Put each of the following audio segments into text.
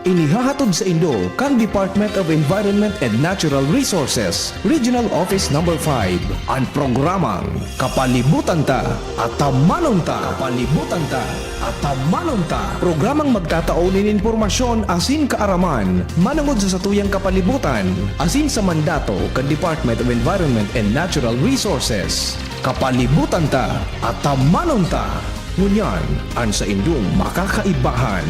Inihahatod sa Indo kang Department of Environment and Natural Resources, Regional Office No. 5, ang programang Kapalibutan Ta at Tamanon Ta. Kapalibutan Ta at Tamanon Ta. Programang magtataonin informasyon asin kaaraman, manungod sa satuyang kapalibutan, asin sa mandato kang Department of Environment and Natural Resources. Kapalibutan Ta at Tamanon Ta. Ngunyan, ang sa Indong makakaibahan.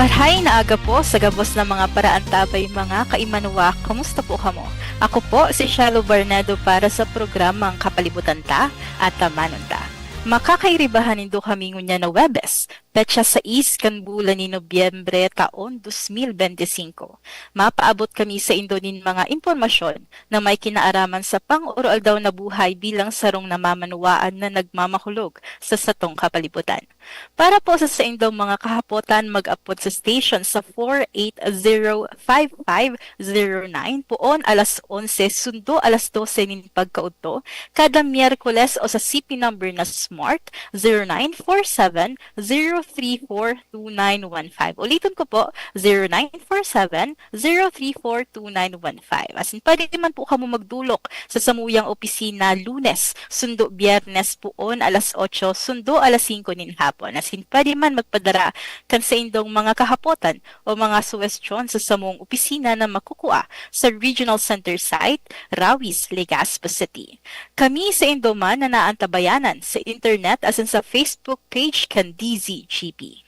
Marhay na aga po sa gabos ng mga paraan tabay mga kaimanwa. Kamusta po kamo? Ako po si Shalo Barnado para sa programang Kapalibutan Ta at Tamanon Ta. Makakairibahan nindo kami ngunya na Webes, petsa 6 kan bulan ni Nobyembre taon 2025. Mapaabot kami sa Indonin mga impormasyon na may kinaaraman sa pang-oral daw na buhay bilang sarong namamanuwaan na nagmamahulog sa satong kapalibutan. Para po sa indong mga kahapotan, mag-upload sa station sa 4805509 poon alas 11 sundo alas 12 nin pagkaudto kada Miyerkules o sa CP number na Smart 0947-034-2915. Ulitin ko po, 0947-034-2915. As in, pwede man po kamo magdulok sa samuyang opisina Lunes, sundo Biyernes poon alas 8, sundo alas 5 nin hapon. As in, pwede man magpadara kan sa indong mga kahapotan o mga suwestyon sa samong opisina na makukuha sa Regional Center Site, Rawis, Legazpi City. Kami sa Indoman na naantabayanan sa internet as in sa Facebook page kan DZGP.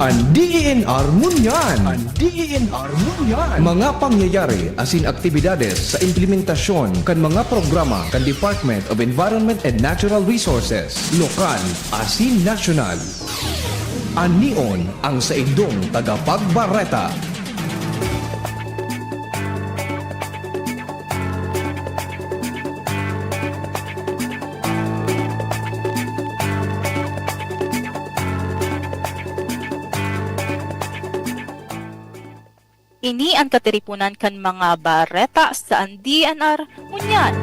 Ang DENR Ngunyan. Ang DENR Ngunyan. Mga pangyayari asin aktibidades sa implementasyon kan mga programa kan Department of Environment and Natural Resources, lokal asin nasyonal. Anion ang sa indong tagapagbareta. Ini ang katiripunan kan mga bareta sa DNR Ngunyan.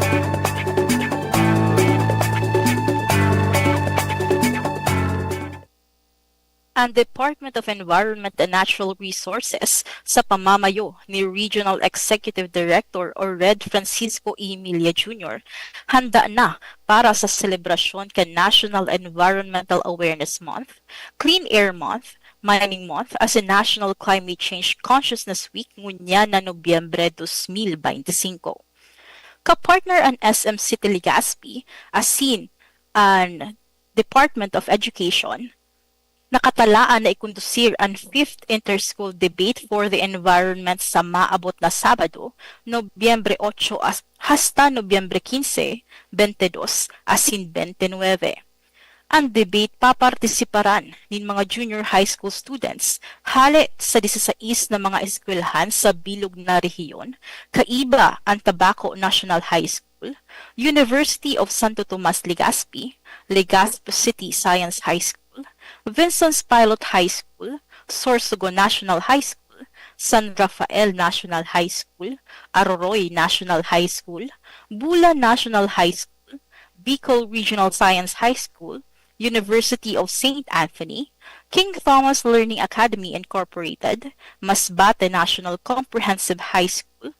Ang Department of Environment and Natural Resources sa pamamayo ni Regional Executive Director o Red Francisco Emilia Jr. handa na para sa selebrasyon kan National Environmental Awareness Month, Clean Air Month, Mining Month as a National Climate Change Consciousness Week ngunya na Nobyembre 2025. Kapartner ang SM City Legazpi asin ang Department of Education, nakatalaan na ikondusir ang 5th Inter-School Debate for the Environment sa maabot na Sabado, Nobyembre 8 hasta Nobyembre 15, 22 asin 29. Ang debate papartisiparan ng mga junior high school students hali sa 16 na mga eskwelahan sa bilog na rehiyon, kaiba ang Tabaco National High School, University of Santo Tomas Legazpi, Legazpi City Science High School, Vincent's Pilot High School, Sorsogon National High School, San Rafael National High School, Aroroy National High School, Bula National High School, Bicol Regional Science High School, University of St. Anthony, King Thomas Learning Academy Incorporated, Masbate National Comprehensive High School,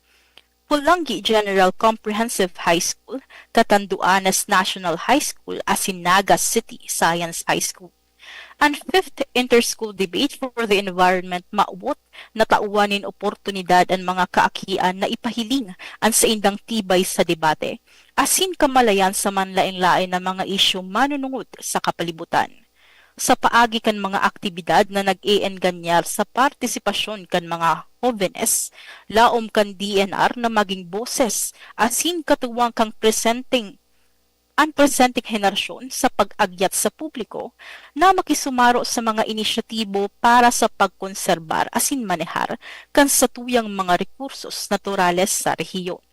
Pulangi General Comprehensive High School, Catanduanes National High School, Asinaga City Science High School. Ang 5th Inter-School Debate for the Environment maubot na tauwanin oportunidad ang mga kaakian na ipahiling ang sa indang tibay sa debate, asin kamalayan sa manlain-lain na mga isyu manunungod sa kapalibutan. Sa paagi kan mga aktibidad na nag-ienganyar sa partisipasyon kan mga jóvenes, laom kan DNR na maging boses, asin katuwang kang ang presenting henerasyon sa pag-agyat sa publiko na makisumaro sa mga inisyatibo para sa pagkonserbar asin manehar kan satuyang mga rekursos naturales sa rehiyon.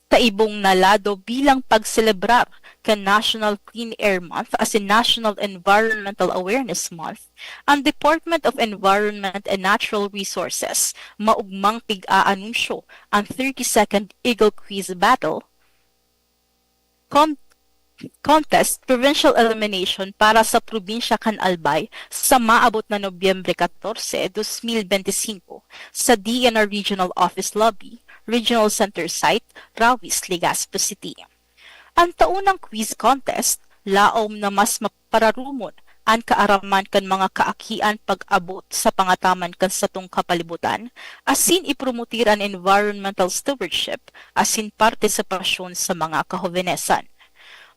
Sa ibong nalado bilang pagselebrar kan National Clean Air Month as in National Environmental Awareness Month, ang Department of Environment and Natural Resources maugmang pig-aanunsyo ang 32nd Eagle Quiz Battle Contest Provincial Elimination para sa probinsya kan Albay sa maabot na Nobyembre 14, 2025 sa DNR Regional Office Lobby, Regional Center Site, Rawis, Legazpo City. Ang taunang quiz contest, laom na mas mapararumon ang kaaraman kan mga kaakian pag-abot sa pangataman kan satong kapalibutan, asin ipromotir ang environmental stewardship, asin partisipasyon sa mga kahovenesan.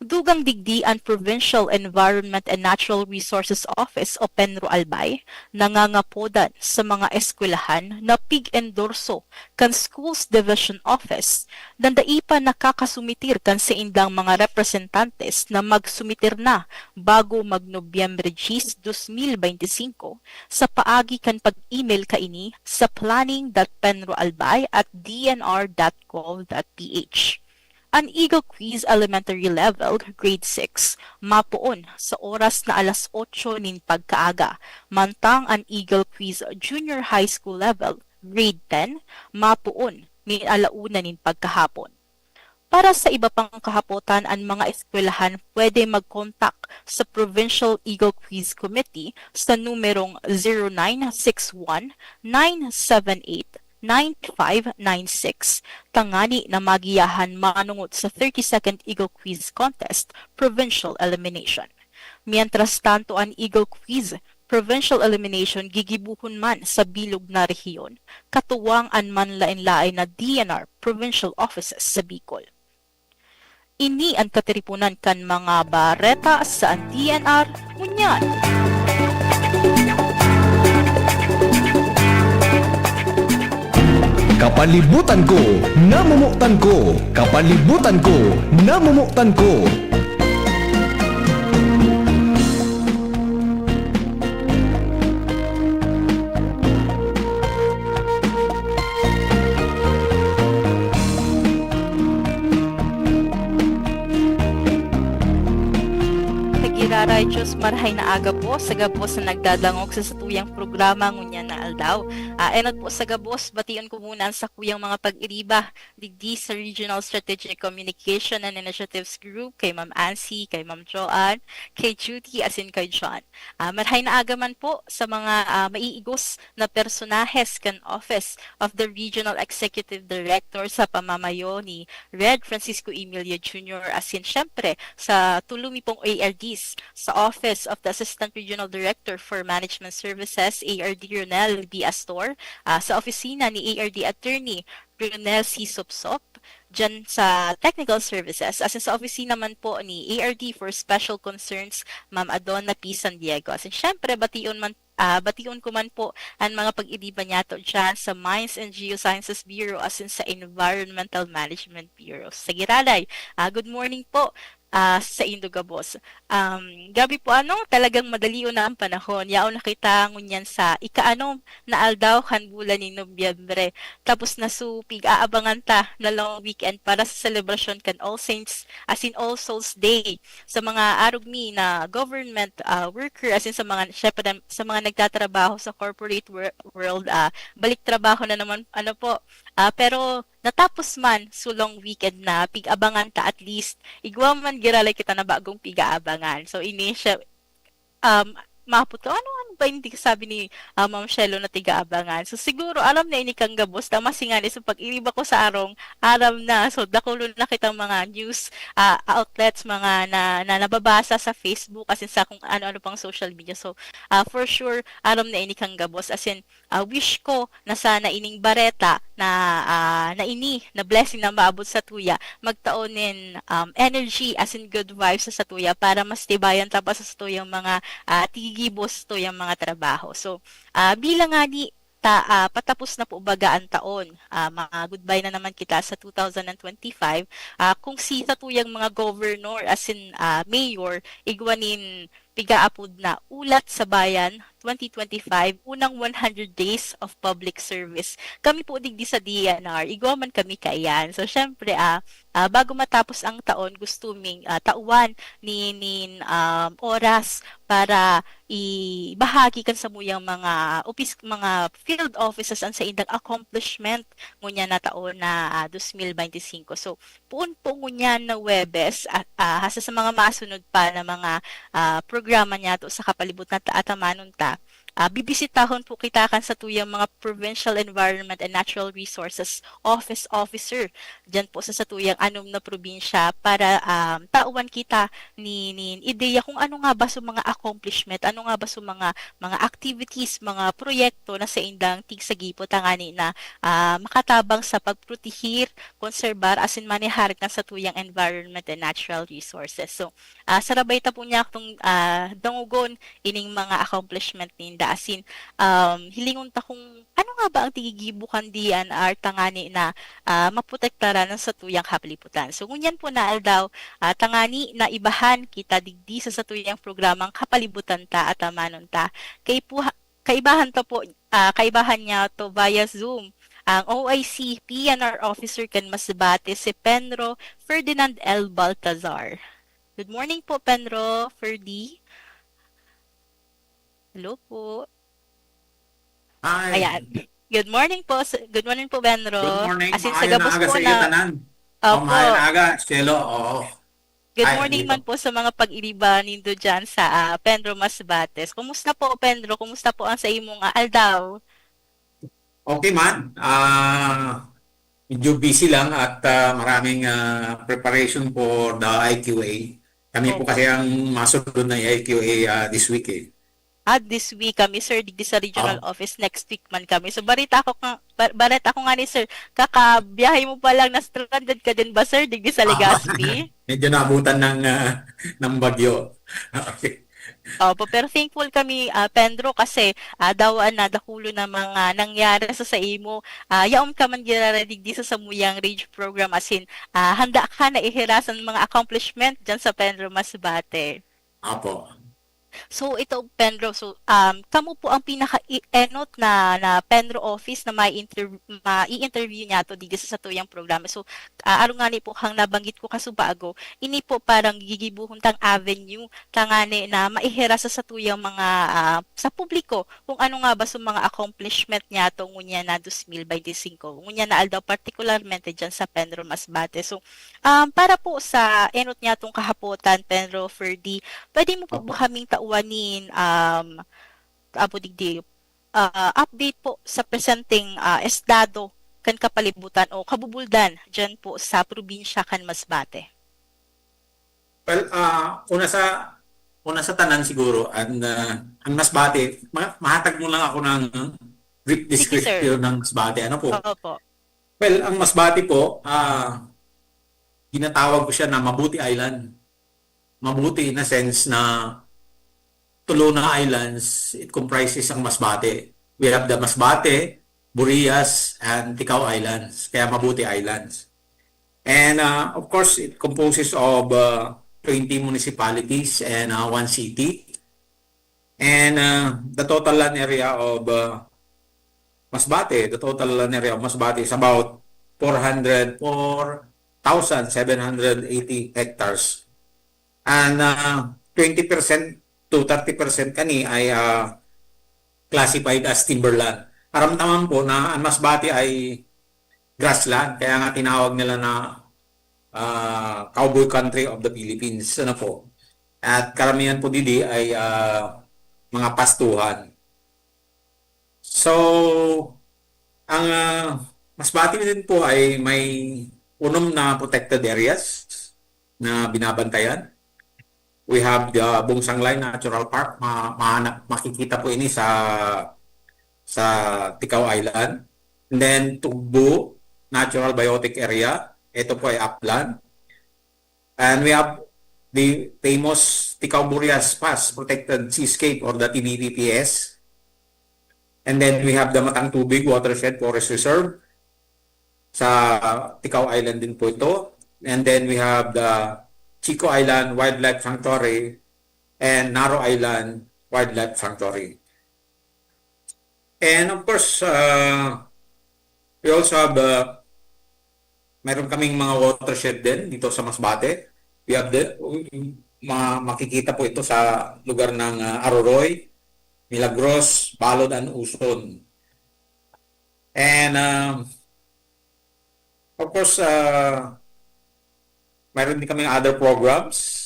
Dugang digdi ang Provincial Environment and Natural Resources Office o Penro Albay nangangapodan sa mga eskwelahan na pig-endorso kan Schools Division Office na daipa nakakasumitir kan sa indang mga representantes na magsumitir na bago mag-Nobyembre 10, 2025 sa paagi kan pag-email kaini sa planning.penroalbay@dnr.gov.ph. Ang Eagle Quiz Elementary Level, Grade 6, mapuon sa oras na alas 8 nin pagkaaga, mantang ang Eagle Quiz Junior High School Level, Grade 10, mapuon nin alauna nin pagkahapon. Para sa iba pang kahapotan, ang mga eskwelahan pwede mag-contact sa Provincial Eagle Quiz Committee sa numerong 0961-978-9596 tangani na magiyahan manungot sa 32nd Eagle Quiz Contest Provincial Elimination. Mientras tanto ang Eagle Quiz Provincial Elimination gigibuhon man sa bilog na rehiyon, katuwang ang manlain-lain na DNR Provincial Offices sa Bicol. Ini ang katiripunan kan mga bareta sa DNR ngunyan. Kapalibutan ko, namumuktan ko. Kapalibutan ko, namumuktan ko. Nagiraray Diyos marhay na aga po, sa gabos na nagdadangog sa satuyang programa ngunya na aldaw. Enot po sa gabos, bation ko muna sa kuyang mga pag-iriba digdi sa Regional Strategic Communication and Initiatives Group, kay Ma'am Ansi, kay Ma'am Joanne, kay Judy, asin kay John. Marhay na aga man po sa mga maiigos na personahes kan Office of the Regional Executive Director sa pamamayo ni Red Francisco Emilia Jr. Asin syempre sa tulumi pong ARDs sa Office of the Assistant Regional Director for Management Services, ARD Ronel B. Astor, sa opisina ni ARD Attorney Ronel C. Sopsop, dyan sa Technical Services, as in sa opisina man po ni ARD for Special Concerns, Ma'am Adonna P. San Diego. As in, syempre, bation ko man po ang mga pag-iriba niya to dyan sa Mines and Geosciences Bureau as in sa Environmental Management Bureau. Sa Giralay, good morning po. Sa Indoga Boss. Gabi po talagang madali na ang panahon. Yao nakita ngunyan sa ikaanong na aldaw kan bulan ni Nobyembre. Tapos nasupig aabangan ta na long weekend para sa celebration kan All Saints as in All Souls Day sa mga arugmi na government worker as in sa mga syempre, sa mga nagtatrabaho sa corporate world balik trabaho na naman pero natapos man sulong weekend na pig-abangan ta at least igwa man giralay kita na bagong piga-abangan. So ini siya maputo ano ba hindi sabi ni Ma'am Shelo na tiga-abangan. So siguro alam na ini kang gabos tama singani sa pag-iriba ko sa arong aram na. So dakulo na kitang mga news outlets mga na nababasa sa Facebook as in sa kung ano-ano pang social media. So for sure aram na ini kang gabos as in wish ko na sana ining bareta na ini na blessing na maabot sa tuya magtaonin energy as in good vibes sa tuya para mas tibayan tapos sa tuyang mga tigibos tuyang mga trabaho. So bilang nga ni patapos na po baga ang taon. Mga goodbye na naman kita sa 2025. Kung si sa tuyang mga governor as in mayor igwanin pigaapod na Ulat sa Bayan 2025, unang 100 days of public service. Kami po digdi sa DNR, igwaman kami kayan. So syempre bago matapos ang taon, gusto ming tauan oras para ibahagi kan sa muyang mga field offices ang sa indang accomplishment ngunya na taon na 2025. So puun po ngunya na Webes at hasa sa mga masunod pa na mga programa niya to sa kapalibutan ta atamanon ta. Bibisitahon po kita kan sa tuyang mga Provincial Environment and Natural Resources Officer dyan po sa tuyang anom na probinsya para tauan kita ni ideya kung ano nga ba sa mga accomplishment, ano nga ba sa mga activities, mga proyekto na sa indang tigsagipo tangani na makatabang sa pagprotehir, konserbar asin manihar kan sa tuyang environment and natural resources. So sarabay ta po niya itong dangugon ining mga accomplishment ninda asin hilingon ta kung ano nga ba ang tigigibukan diyan tangani na maprotektaran ng sa tuyang kapliputan. So ngunyan po na aldaw tangani na ibahan kita digdi sa tuyang programang kapalibutan ta at amanon ta. Kaibahan ta po kaibahan niya to via Zoom ang OIC PNR officer kan Masbate si Penro Ferdinand L. Baltazar. Good morning po Penro, Ferdy. Hello po. Hi. Ayan. Good morning po. Good morning po, Benro. Good morning. Asin sa Maayon gabos na aga po sa iyo na. tanan. Opo. Maayon na aga, Cielo. Oo. Good Ay, morning dito. man po sa mga pag-iriba nindo dyan sa Penro Masbates. Kumusta po, Penro? Kumusta po ang sa imong aldaw? Okay man. Medyo busy lang at maraming preparation for the IQA. Kami po Opo. kasi ang masunod na IQA this week eh. This week kami, sir, digdi sa regional office. Next week man kami. So, barita ako nga ni, sir, kakabiyahe mo pa lang na stranded ka din ba, sir, digdi sa Legazpi? Medyo naabutan ng bagyo. Okay. Opo, pero thankful kami, Pendro, kasi dawaan na dakulo na mga nangyari sa imo. Yaom ka man giraradig di sa samuyang rage program asin handa ka na ihirasan mga accomplishment dyan sa Pendro Masbate. Apo. So ito Pendro, so kamo po ang pinaka-enot na Pendro office na mai-interview niya to digis sa tuyang programa. So aron nga ni po hang nabanggit ko kasubago, ini po parang gigibuhon tang avenue tangani na maihera sa tuyang mga sa publiko kung ano nga ba sa mga accomplishment niya to ngunya na 2025. Ngunya na aldaw particularmente diyan sa Pendro Masbate. So para po sa enot niya tong kahapotan Pendro Ferdy, pwede mo po Opo. kaming tauanin update po sa presenteng estado kan kapalibutan o kabubuldan dyan po sa probinsya kan Masbate. Well, una sa tanan siguro ang Masbate, mahatag mo lang ako ng brief Sige, sir. description ng Masbate. Ano po? Opo. Well, ang Masbate po, ginatawag ko siya na Mabuti Island. Mabuti in a sense na tulo na islands, it comprises ang Masbate. We have the Masbate, Burias, and Ticao Islands. Kaya Mabuti Islands. And of course, it composes of 20 municipalities and one city. And the total land area of Masbate is about 404,780 hectares. And 20% to 30% kani ay classified as timberland. Karamdaman po na ang Masbate ay grassland, kaya nga tinawag nila na cowboy country of the Philippines. Ano po? At karamihan po didi ay mga pastuhan. So, ang Masbate din po ay may unom na protected areas na binabantayan. We have the Bungsanglay Natural Park. Makikita po ini sa Ticao Island. And then Tugbo Natural Biotic Area. Ito po ay upland. And we have the famous Ticao Burias Pass Protected Seascape or the TBPPS. And then we have the Matang Tubig Watershed Forest Reserve. Sa Ticao Island din po ito. And then we have the Chico Island Wildlife Sanctuary and Narrow Island Wildlife Sanctuary. And of course, we also have mayroon kaming mga watershed din dito sa Masbate. We have makikita po ito sa lugar ng Aroroy, Milagros, Balod, and Uson. And of course, mayroon din kaming other programs.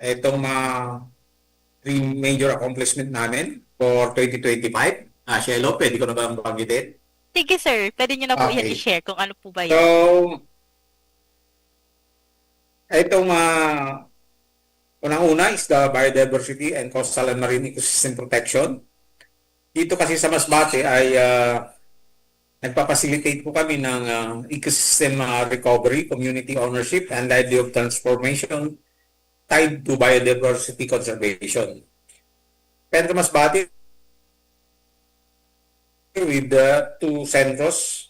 Itong three major accomplishment namin for 2025. Shelo, pwede ko na ba banggitin? Sige sir, pwede nyo na po yan Okay. i-share kung ano po ba So, yun. itong unang-una is the biodiversity and coastal and marine ecosystem protection. Dito kasi sa Masbate ay nagpapacilitate po kami ng ecosystem recovery, community ownership, and livelihood transformation tied to biodiversity conservation. Pedro Masbate with the two centros,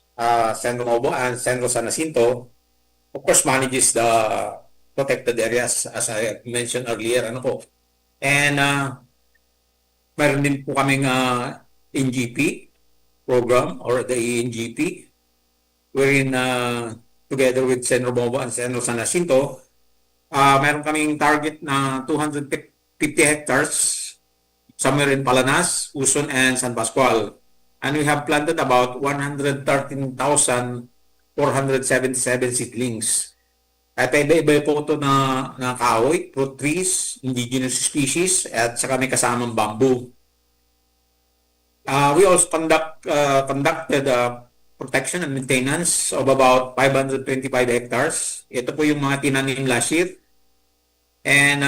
Centro Novo and Centro San Jacinto, of course manages the protected areas as I mentioned earlier. Ano po? And mayroon din po kaming NGP program or the ENGP wherein together with Centro Novo and Centro San Jacinto, mayroon kaming target na 250 hectares somewhere in Palanas, Uson, and San Pascual. And we have planted about 113,477 seedlings. At iba-iba po ito na kahoy, fruit trees, indigenous species, at saka may kasamang bamboo. We also conducted protection and maintenance of about 525 hectares. Ito po yung mga tinanim last year. And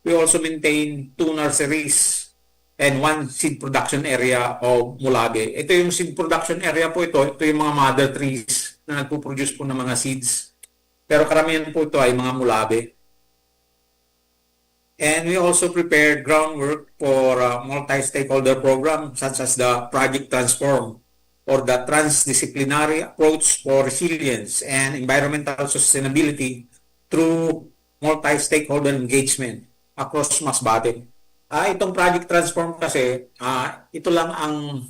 we also maintain 2 nurseries and 1 seed production area of Mulabe. Ito yung seed production area po ito. Ito yung mga mother trees na nagpo-produce po ng mga seeds. Pero karamihan po ito ay mga Mulabe. And we also prepared groundwork for a multi-stakeholder program such as the Project Transform or the transdisciplinary approach for resilience and environmental sustainability through multi-stakeholder engagement across Masbate. Itong Project Transform kasi, ito lang ang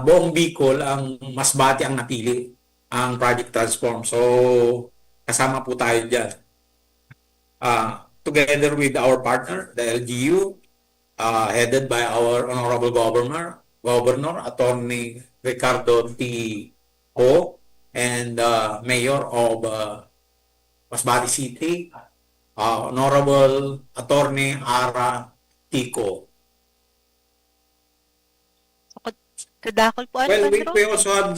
buong Bicol, ang Masbate ang napili, ang Project Transform. So, kasama po tayo dyan. Together with our partner, the LGU, headed by our Honorable Governor Attorney Ricardo T. Ho, and Mayor of Masbate City, Honorable Attorney Ara Tico. Kadakol po, Well, Alejandro? we also have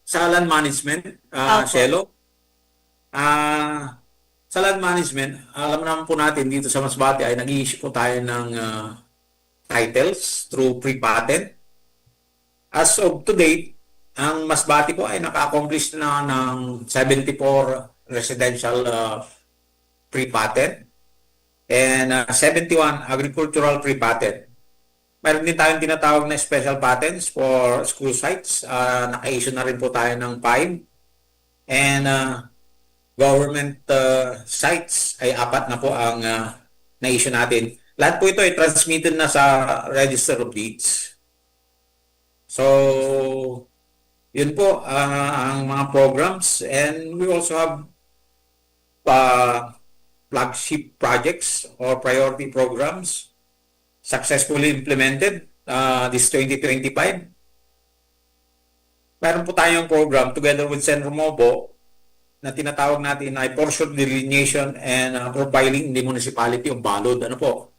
sa land management, Shelo. Sa land management, alam naman po natin dito sa Masbate ay nag-i-issue po tayo ng titles through pre-patent. As of to date, ang Masbate po ay naka-accomplish na ng 74 residential pre-patent and 71 agricultural pre-patent. Mayroon din tayong tinatawag na special patents for school sites. Naka-issue na rin po tayo ng 5. And government sites ay 4 na po ang na-issue natin. Lahat po ito ay transmitted na sa Register of Deeds. So, yun po ang mga programs. And we also have flagship projects or priority programs successfully implemented this 2025. Meron po tayong program together with Centro Novo na tinatawag natin ay portion delineation and profiling in the municipality of Balod. Ano po?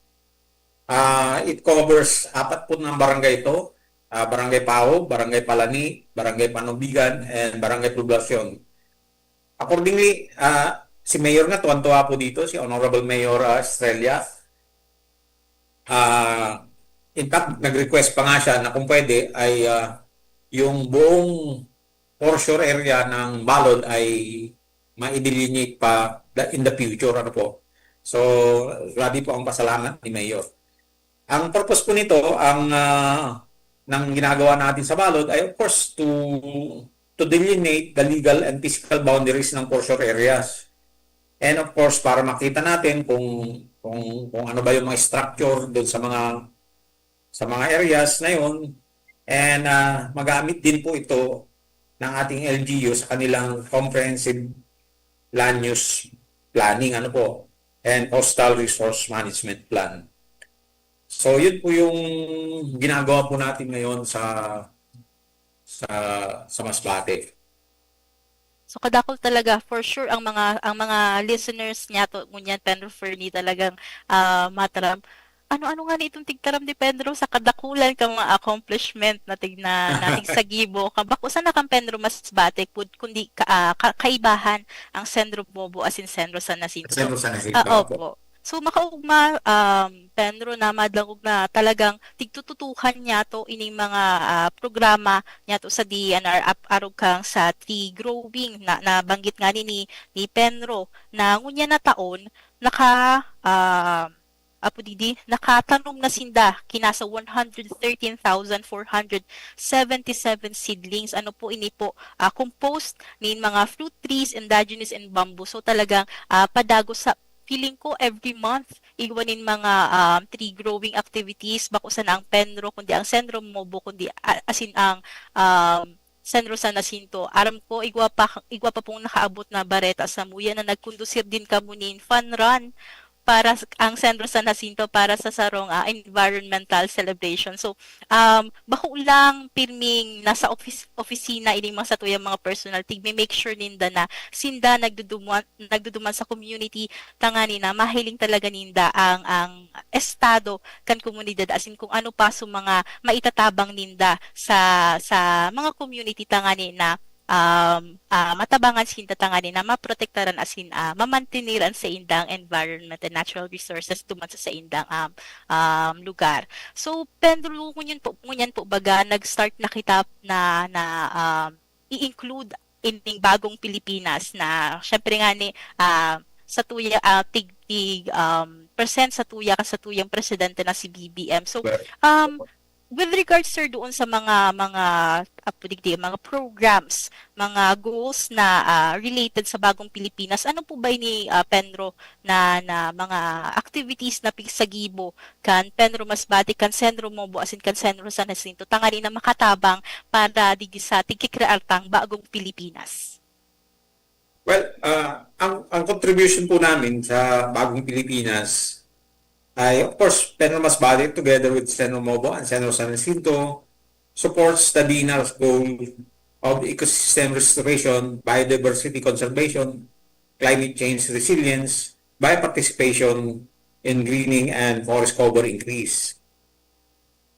It covers 4 po ng barangay ito. Barangay Pao, Barangay Palani, Barangay Panubigan, and Barangay Poblacion. Accordingly, si Mayor nga, tuwan-tuwa po dito, si Honorable Mayor Estrella. In fact, nag-request pa nga siya na kung pwede ay yung buong portion area ng Balod ay ma-delineate pa in the future. Ano po. So, grabe po ang pasalamat ni Mayor. Ang purpose po nito, ng ginagawa natin sa Balod ay of course to delineate the legal and physical boundaries ng portion areas. And of course, para makita natin kung ano ba yung mga structure doon sa mga areas na yun. And magamit din po ito ng ating LGU sa kanilang comprehensive land use planning and coastal resource management plan. So yun po yung ginagawa po natin ngayon sa Masbate. So kadakol talaga for sure ang mga listeners niya to ngunyan Pedro Fernie talagang mataram. Ano nga ni itong tigtaram ni Pedro sa kadakulan ka mga accomplishment na na tigsagibo ka bako sana kang Pedro Masbate kundi kaibahan ang Sendro Bobo as in Sendro San Jacinto. Sendro San Jacinto. Opo. So makaugma Pedro na madlangog na talagang tigtututukan niya to ining mga programa niya to sa DNR arog kang sa tree growing na nabanggit nga ni Pedro na ngunya na taon nakatanom na sinda kinasa 113,477 seedlings po ini po composed nin mga fruit trees, indigenous and bamboo. So talagang padago sa feeling ko every month igwanin mga tree growing activities bako sa ang Pedro kundi ang Sendro Mobo kundi asin ang Sendro San Jacinto. Aram ko igwa pa pong nakaabot na bareta sa muya na nagkondusir din kamo nin fun run para ang Sendro San Jacinto para sa sarong environmental celebration. So, bako lang pirming nasa opisina ining mga satuyang mga personal tigme make sure ninda na sinda nagduduman sa community tangani na mahiling talaga ninda ang estado kan komunidad asin kung ano pa so mga maitatabang ninda sa mga community tangani na matabangan sinta tangani na maprotektaran asin mamantiniran sa indang environment and natural resources tuman sa indang lugar. So Pedro ngunyan po baga nag-start na kita na i-include ining bagong Pilipinas na syempre nga ni sa tuya percent sa tuya ka sa tuyang presidente na si BBM. So with regards sir doon sa mga programs, mga goals na related sa bagong Pilipinas, ano po ba ni Pedro na mga activities na pigsagibo kan Pedro Masbate kan Sendro Mobo asin kan Sendro San Jacinto tangani na makatabang para digi sa tigkikreartang bagong Pilipinas? Well, ang contribution po namin sa bagong Pilipinas ay, of course, Pedro Masbate together with Sendro Mobo and Sendro San Jacinto supports the DNR's goal of ecosystem restoration, biodiversity conservation, climate change resilience by participation in greening and forest cover increase.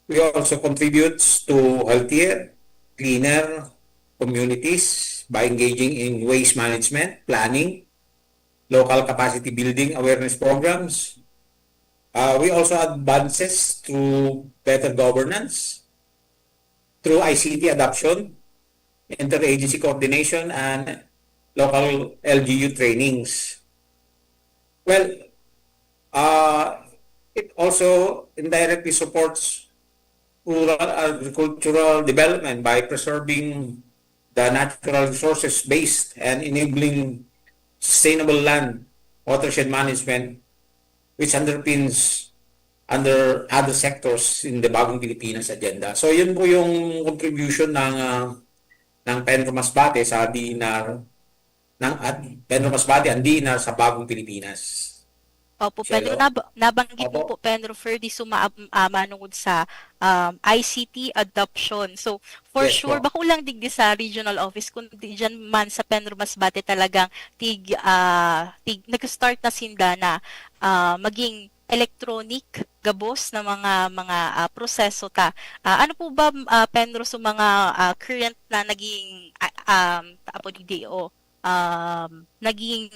We also contribute to healthier, cleaner communities by engaging in waste management, planning, local capacity building awareness programs. We also advances through better governance, through ICT adoption, interagency coordination, and local LGU trainings. Well, it also indirectly supports rural agricultural development by preserving the natural resources based and enabling sustainable land watershed management which underpins under other sectors in the Bagong Pilipinas agenda. So yun po yung contribution ng Pedro Masbate sa DNR Pedro Masbate ang DNR sa Bagong Pilipinas. Opo, Pedro, nabanggit mo po, Pedro, Ferdy, manungod sa ICT adoption. So, for Yes, sure, po. bako lang digdi sa regional office, kundi dyan man sa Pedro Masbate talagang nag-start na sinda na maging electronic gabos na mga proseso ta. Ano po ba, Pedro, sa mga current na naging naging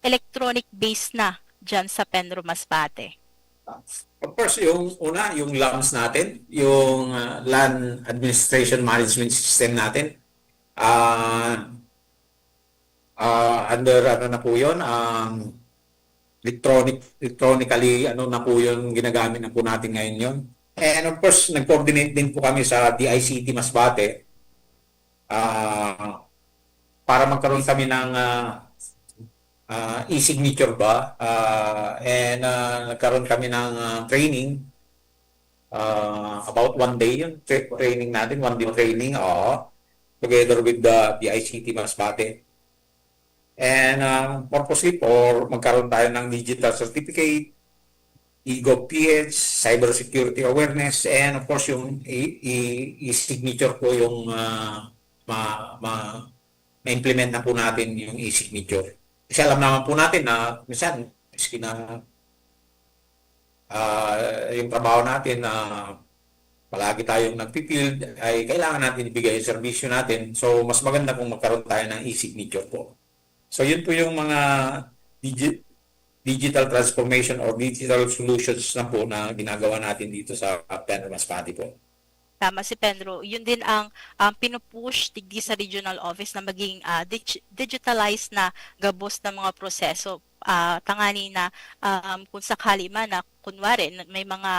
electronic based na dyan sa Pedro Masbate? Of course, yung una, yung LAMS natin, yung Land Administration Management System natin. Under na po yun, electronically na po yun, ginagamit na po natin ngayon yun. And of course, nag-coordinate din po kami sa DICT Masbate para magkaroon kami ng e-signature ba? Nagkaroon kami ng training about 1 day yung training natin, 1 day training, together with the ICT Masbate. And purposely for magkaroon tayo ng digital certificate, e-GovPH, cybersecurity awareness, and of course yung e-signature po yung ma-implement na po natin yung e-signature. Kasi alam naman po natin na minsan, miski na yung trabaho natin na palagi tayong nagpipild, ay kailangan natin ibigay yung serbisyo natin. So, mas maganda kung magkaroon tayo ng e-signature po. So, yun po yung mga digital transformation or digital solutions na po na ginagawa natin dito sa Pedro Masbate po. Tama si Pedro. Yun din ang pinupush digdi sa regional office na maging digitalized na gabos ng mga proseso. Tangani na kung sakali man na kunwari may mga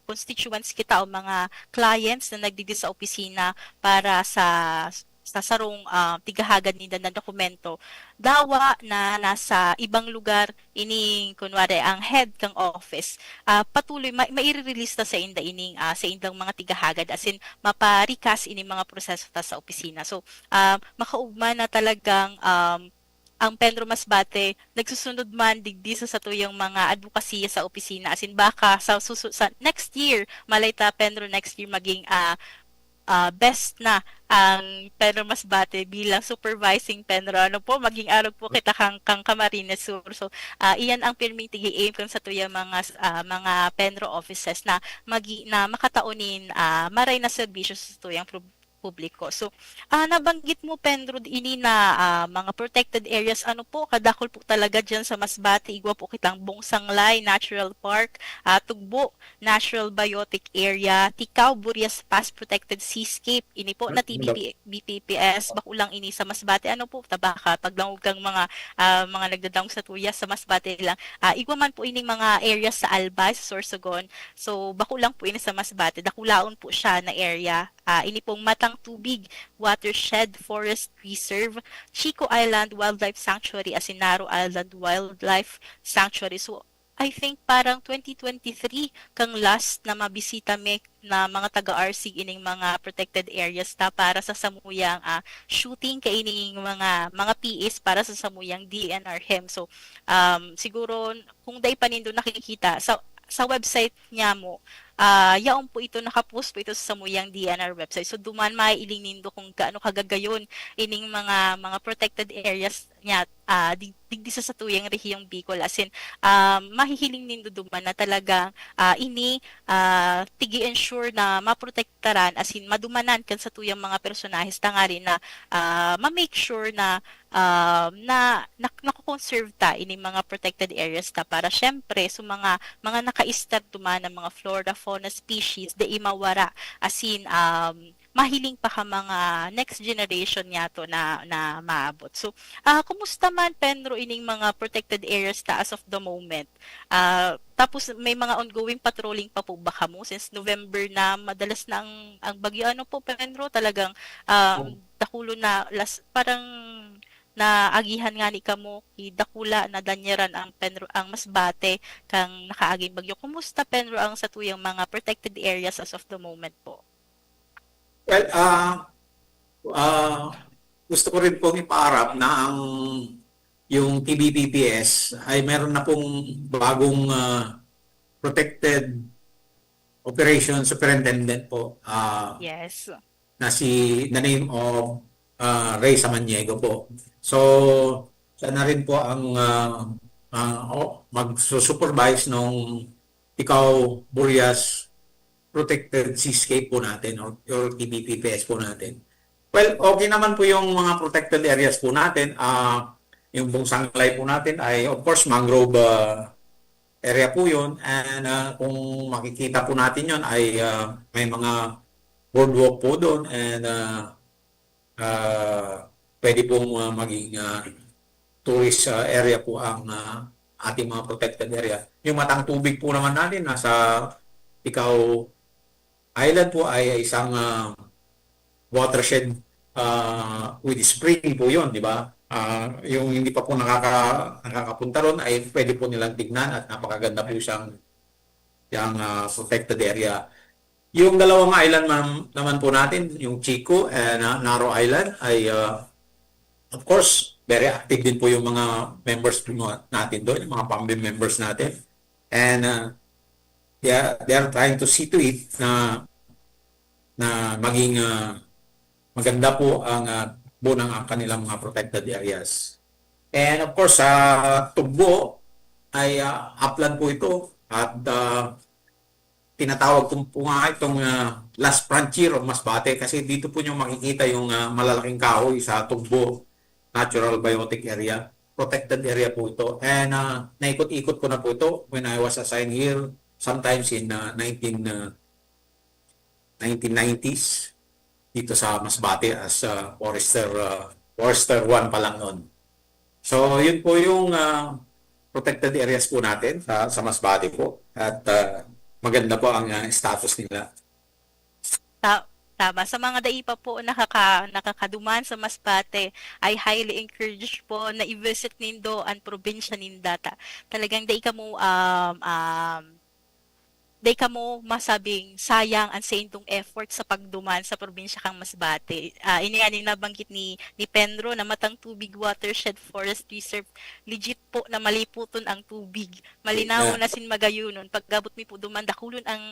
constituents kita o mga clients na nagdidi sa opisina para sa sarong tigahagan nila na dokumento, dawa na nasa ibang lugar ining kunwari ang head kang office patuloy maire-release ta sa inda ining sa indang mga tigahagad as in maparikas ining mga proseso ta sa opisina. So makaugma na talagang ang Pedro Masbate nagsusunod man digdi sa satuyang mga advokasya sa opisina as in baka sa next year malay ta Pedro next year maging best na ang Pedro Masbate bilang supervising Pedro. Ano po, maging arog po kita kang Camarines Sur. So, iyan ang pirming tigi-aim kung sa tuyang mga Pedro offices na makataunin maray na serbisyo sa tuyang publiko. So, nabanggit mo, Pedro, ini na mga protected areas, ano po, kadakol po talaga dyan sa Masbate, igwa po kitang Bongsanglay Natural Park, Tugbo Natural Biotic Area, Tikaw, Burias Pass Protected Seascape, ini po na BPPS, bakulang ini sa Masbate, ano po, tabaka, paglangog kang mga nagdadang sa tuya sa Masbate lang, igwa man po ining mga areas sa Albay, sa Sorsogon, so bakulang po ini sa Masbate, dakulaon po siya na area, ini pong Matang Tubig Watershed Forest Reserve, Chico Island Wildlife Sanctuary, Asinaro Island Wildlife Sanctuary. So, I think parang 2023 kang last na mabisita me na mga taga-RC ining mga protected areas ta para sa samuyang shooting kaining mga PAs para sa samuyang DNR HEM. So, siguro kung day panindo nakikita sa website niya mo, yaon po ito, nakapost po ito sa samuyang DNR website. So, duman maiiling nindo kung gaano kagagayon ining mga protected areas niya, digdi sa satuyang rehiyong Bicol. As in, mahihiling nindo duman na talagang tigi-ensure na maprotektaran, as in, madumanan kan sa tuyang mga personahis tangari na ma-make sure na nakukonserve ta ining mga protected areas ta para syempre sa mga naka-start duman ng mga flora, fauna species de imawara as in mahiling pa ka mga next generation niya to na maabot. So, kumusta man Pedro ining mga protected areas ta as of the moment? Tapos may mga ongoing patrolling pa po ba kamo since November na madalas na ang bagyo, ano po Pedro, talagang dakulo na parang na agihan nga ni kamo dakula na danyeran ang Masbate kang nakaaging bagyo. Kumusta Pedro ang satuyang mga protected areas as of the moment po? Well, gusto ko rin pong ipaarap na yung TBPPS ay meron na pong bagong protected operation superintendent po. Yes. Na the name of Ray Samaniego po. So, siya na rin po ang mag-supervise nung Ikaw Burias Protected Seascape po natin or TBPPS po natin. Well, okay naman po yung mga protected areas po natin. Yung Bongsanglay po natin ay of course mangrove area po yun. And kung makikita po natin yun ay may mga boardwalk po doon and pwede pong maging tourist area po ang ating mga protected area. Yung Matang Tubig po naman natin nasa Ikaw Island po ay isang watershed with spring po yun, di ba? Yung hindi pa po nakakapunta ron ay pwede po nilang tignan at napakaganda po yung protected area. Yung dalawang island naman po natin, yung Chico and Naro Island ay of course, very active din po yung mga members po natin doon, yung mga PAMBIM members natin. And they are trying to see to it na maging maganda po ang buo ng kanilang mga protected areas. And of course, sa Tugbo ay upland po ito at tinatawag ko po nga itong last frontier of Masbate kasi dito po nyo makikita yung malalaking kahoy sa Tugbo Natural Biotic Area. Protected area po ito. And naikot-ikot ko na po ito when I was assigned here sometimes in 1990s dito sa Masbate as Forester 1 pa lang noon. So, yun po yung protected areas po natin sa Masbate po. At maganda po ang status nila. Tama. Sa mga daipa po nakakaduman sa Masbate, ay highly encouraged po na i-visit nindo ang probinsya nindata. Talagang day ka mo masabing sayang ang sa intong effort sa pagduman sa probinsya kang Masbate. Ini nga nabanggit ni Penro na Matang Tubig Watershed Forest Reserve, legit po na maliputon ang tubig. Malinaw na sin magayunon. Paggabot mi po duman, dakulon ang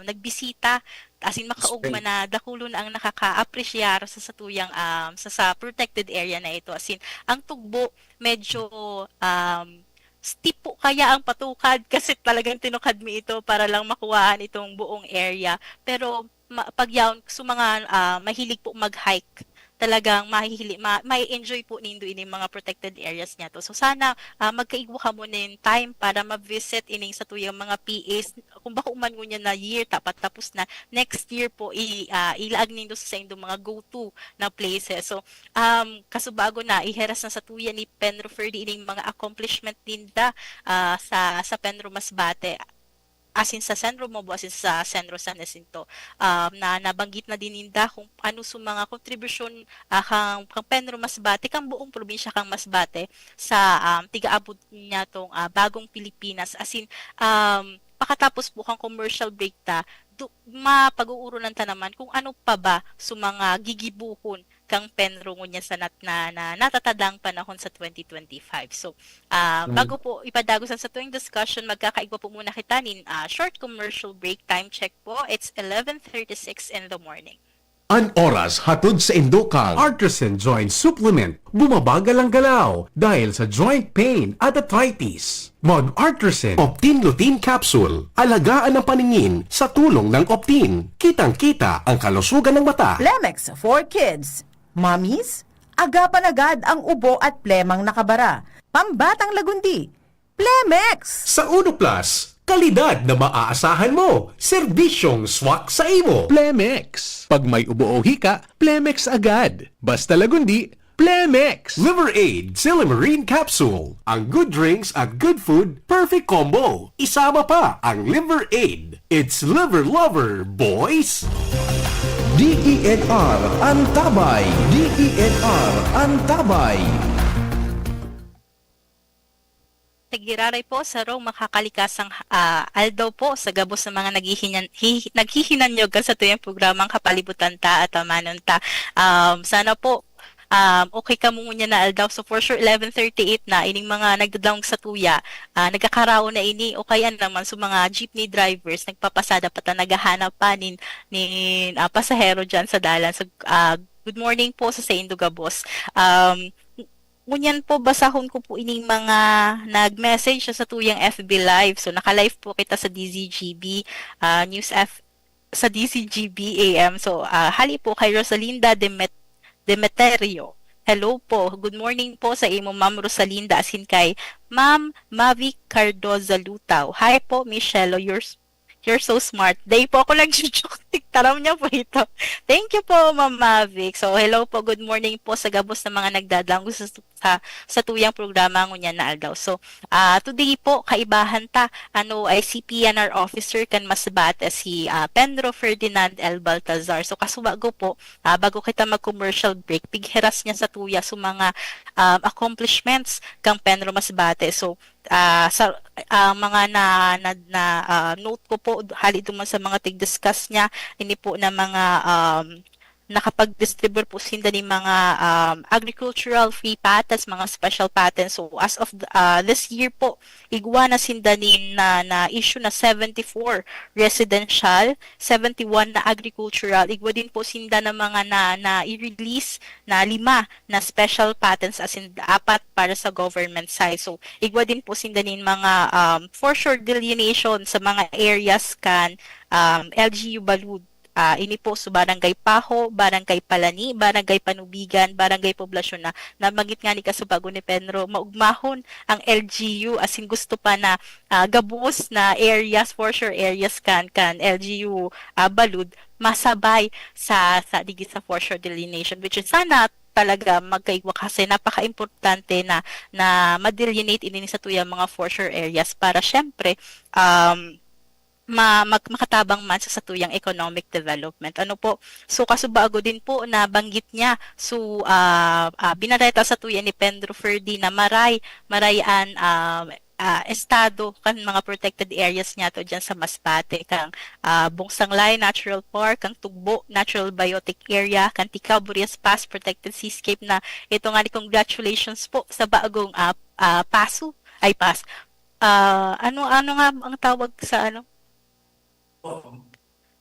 nagbisita, asin makaugma na dakulon ang nakaka-appreciate sa satuyang sa protected area na ito. Asin ang Tugbo medyo steep po kaya ang patukad kasi talagang tinukad mi ito para lang makuhaan itong buong area. Pero pag yaon, mga mahilig po mag-hike, talagang may enjoy po nindo ini mga protected areas niya to. So sana magkaigwa ka mo nin time para ma-visit ining sa tuyang mga PAs. Kung bako man ngunya na year tapos na, next year po ilaag nindo sa inyong mga go-to na places. So kasubago na iheras na sa tuya ni Penro Ferdi ining mga accomplishment ninda sa Penro Masbate, asin sa Senro Mobo, asin sa Senro San Jacinto, na nabanggit na din ninda kung ano sa mga kontribusyon kang Penro Masbate, kang buong probinsya kang Masbate sa tigaabot niya tong bagong Pilipinas. Asin pakatapos po kang commercial break mapag-uurunan ta naman kung ano pa ba sa mga gigibuhon kang Penro ngunya sa natatadang panahon sa 2025. So, bago po ipadagosan sa tuwing discussion, magkakaigwa po muna kita nin short commercial break. Time check po, it's 11:36 in the morning. An oras hatod sa Indokang. Artisan Joint Supplement. Bumabagal ang galaw dahil sa joint pain at arthritis. Mag-Artisan Optin Lutein Capsule. Alagaan ang paningin sa tulong ng Optin. Kitang-kita ang kalusugan ng mata. Plemex for Kids. Mommies, agapan agad ang ubo at plemang nakabara. Pambatang lagundi. Plemex! Sa Uno Plus, kalidad na maaasahan mo. Serbisyong swak sa imo. Plemex. Pag may ubo o hika, Plemex agad. Basta lagundi, Plemex. Liver Aid Silimarine Capsule. Ang good drinks at good food, perfect combo. Isama pa ang Liver Aid. It's liver lover, boys! DENR Antabay. DENR Antabay. Tagiraray po sa rong makakalikasang aldaw po sa gabos ng mga naghihinanyog sa tuyang programang Kapalibutan ta at Amanon ta. Sana po okay ka mo na aldaw. So for sure 11:38 na ining mga nagdadawng sa tuya, nagkakarao na ini o kaya naman sa mga jeepney drivers nagpapasada pa ta naghahanap pa nin pasahero diyan sa dalan. So good morning po sa Indo Gabos. Ngunyan po, basahon ko po ining mga nag-message sa tuyang FB Live. So, naka-live po kita sa DZGB, sa DZGB AM. So, hali po kay Rosalinda Demeterio. Hello po. Good morning po sa imo, Ma'am Rosalinda. Asin kay Ma'am Mavi Cardoza Lutaw. Hi po, Michelle. You're so smart. Day po ako nag-joke. Taram niya po ito. Thank you po, Ma'am Mavic. So, hello po. Good morning po sa gabos ng mga nagdadanggo sa tuyang programa ngunya na aldaw. So, today po, kaibahan ta, ay si PNR officer kan masbate si Pedro Ferdinand L. Baltazar. So, kasubago po, bago kita mag-commercial break, pigheras niya sa tuya sa mga accomplishments kang Pedro Masbate. So, sa mga note ko po hali duman sa mga tig-discuss niya ini po na mga nakapag-distribute po sinda ni mga agricultural free patents, mga special patents. So as of this year po, igwa na sinda ni na issue na 74 residential, 71 na agricultural, igwa din po sinda na mga na i-release na 5 na special patents as in 4 para sa government side. So igwa din po sinda ni mga for sure delineation sa mga areas kan LGU Balud. Ini po sa Barangay Paho, Barangay Palani, Barangay Panubigan, Barangay Poblasyon na namagit nga ni Kasubago ni Pedro, maugmahon ang LGU as in gusto pa na gabos na areas, for sure areas kan LGU Balud, masabay sa digit sa for sure delineation, which is sana talaga magkaigwa kasi napaka-importante na ma-delineate ini sa tuyang mga for sure areas para syempre makatabang man sa tuyang economic development. Ano po? So kasubago din po na banggit niya so binareta sa tuya ni Pedro Ferdi na marayan estado kan mga protected areas niya to diyan sa Masbate kang Bungsanglay Natural Park, kang Tugbo Natural Biotic Area, kang Ticao Burias Pass Protected Seascape na ito nga ni congratulations po sa bagong paso ay pass. Ano nga ang tawag sa ano?